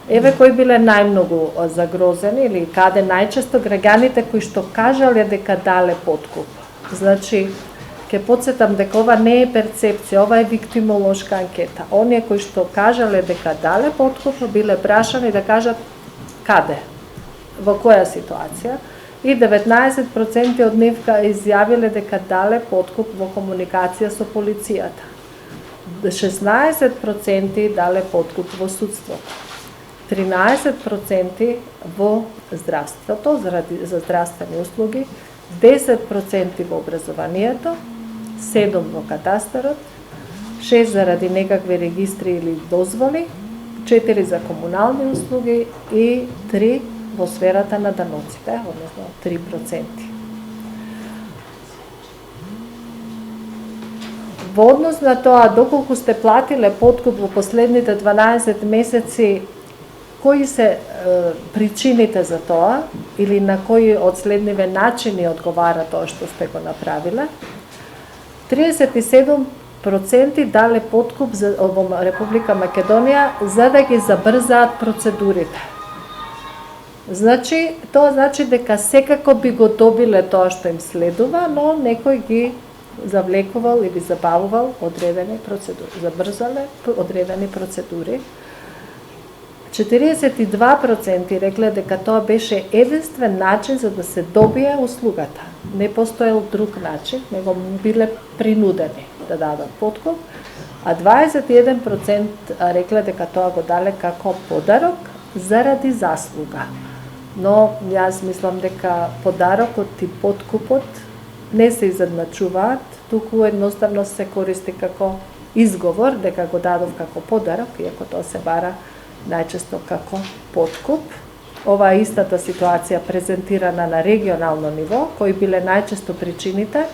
Еве кои биле најмногу загрозени или каде најчесто граѓаните кои што кажале дека дале подкуп. Значи, ќе потсетам дека ова не е перцепција, ова е виктимолошка анкета. Оние кои што кажале дека дале подкуп биле прашани да кажат каде, во која ситуација, и 19% од нив изјавиле дека дале подкуп во комуникација со полицијата. 16% дале подкуп во судството. 13% во здравството, за здравствени услуги, 10% во образованието, 7% во катастарот, 6% заради некакви регистри или дозволи, 4% за комунални услуги и 3% во сферата на даноците, односно 3%. Во однос на тоа доколку сте платиле подкуп во последните 12 месеци, кои се причините за тоа или на кои од следниве начини одговара тоа што сте го направиле? 37% дале подкуп во Република Македонија за да ги забрзаат процедурите. Значи, тоа значи дека секако би го добиле тоа што им следува, но некој ги завлекувал или забавувал одредени процедури, забрзале одредени процедури. 42% рекле дека тоа беше единствен начин за да се добие услугата. Не постоел друг начин, него биле принудени да дадат подкуп, а 21% рекле дека тоа го дале како подарок заради заслуга. Но јас мислам дека подарокот и подкупот не се изедначуваат, туку едноставно се користи како изговор дека го дадов како подарок, иако тоа се бара најчесто како подкуп. Ова е истата ситуација презентирана на регионално ниво, кои биле најчесто причините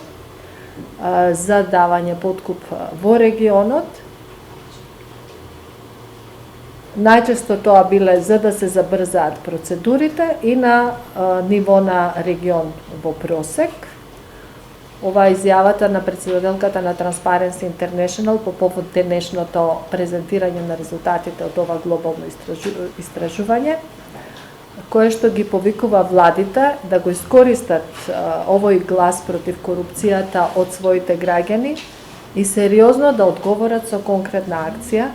за давање подкуп во регионот. Најчесто тоа биле за да се забрзаат процедурите и на ниво на регион во просек. Ова е изјавата на претседателката на Transparency International по повод денешното презентирање на резултатите од ова глобално истражување, кое што ги повикува владите да го искористат овој глас против корупцијата од своите граѓани и сериозно да одговорат со конкретна акција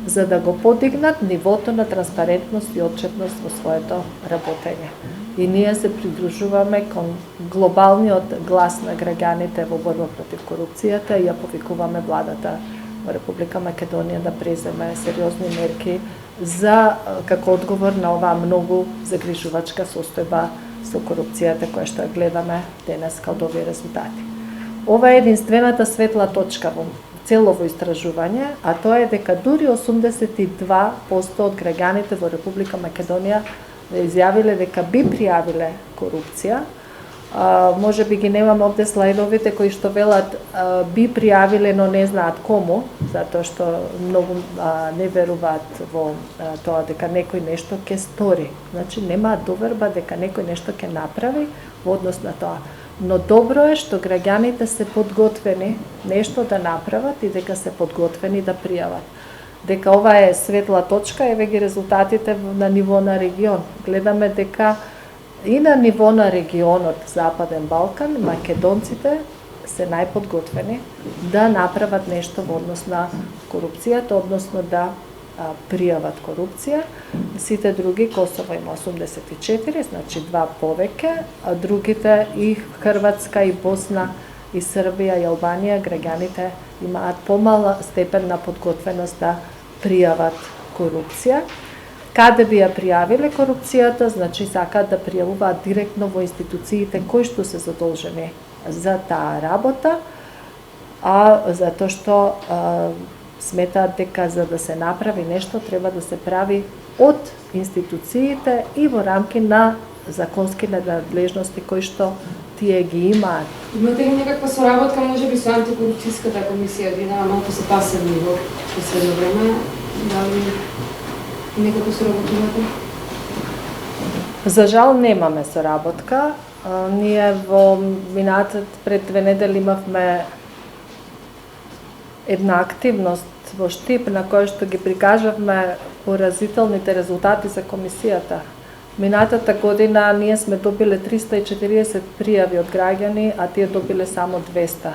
за да го подигнат нивото на транспарентност и отчетност во своето работење. И ние се придружуваме кон глобалниот глас на граѓаните во борба против корупцијата и ја повикуваме владата во Република Македонија да преземе сериозни мерки за како одговор на оваа многу загрижувачка состојба со корупцијата која што ја гледаме денес од овие резултати. Ова е единствената светла точка во целово истражување, а тоа е дека дури 82% од граѓаните во Република Македонија изјавиле дека би пријавиле корупција. Може би ги немам овде слайдовите кои што велат би пријавиле, но не знаат кому, затоа што многу не веруваат во тоа дека некој нешто ќе стори. Значи немаат доверба дека некој нешто ќе направи во однос на тоа. Но добро е што граѓаните се подготвени нешто да направат и дека се подготвени да пријават. Дека ова е светла точка, еве ги резултатите на ниво на регион. Гледаме дека и на ниво на регионот Западен Балкан, македонците се најподготвени да направат нешто во однос на корупцијата, односно да пријават корупција. Сите други, Косово има 84, значи 2 повеќе, а другите и Хрватска, и Босна, и Србија, и Албанија, граѓаните имаат помала степен на подготвеност да пријават корупција. Каде би ја пријавиле корупцијата, значи сакаат да пријавуваат директно во институциите кои што се задолжени за таа работа, а затоа што сметаат дека за да се направи нешто треба да се прави од институциите и во рамки на законски надлежности кои што тие ги имаат. Имате ли некаква соработка, може би, со антикорупцијската комисија? Ви дава малку се пасивни во последно време. Дали некако соработувате? За жал немаме соработка. Ние во минатот пред 2 недели имавме една активност во Штип на која што ги прикажавме поразителните резултати за комисијата. Минатата година ние сме добиле 340 пријави од граѓани, а тие добиле само 200.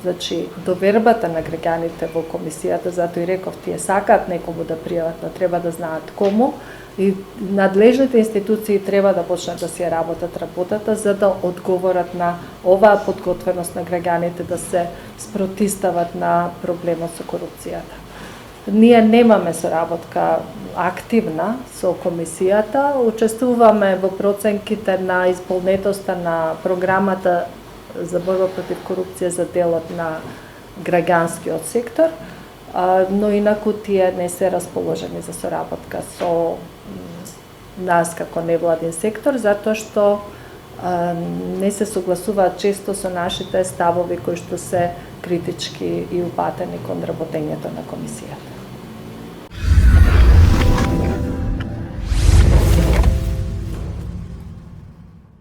Значи, довербата на граѓаните во комисијата, затоа и реков, тие сакаат некому да пријават, но треба да знаат кому, и надлежните институции треба да почнат да си работат работата за да одговорат на оваа подготвеност на граѓаните да се спротистават на проблемот со корупцијата. Ние немаме соработка активна со комисијата, учествуваме во проценките на исполнетоста на програмата за борба против корупција за делот на граѓанскиот сектор, но инаку тие не се расположени за соработка со нас како невладин сектор, затоа што не се согласуваат често со нашите ставови кои што се критички и упатени кон работењето на комисијата.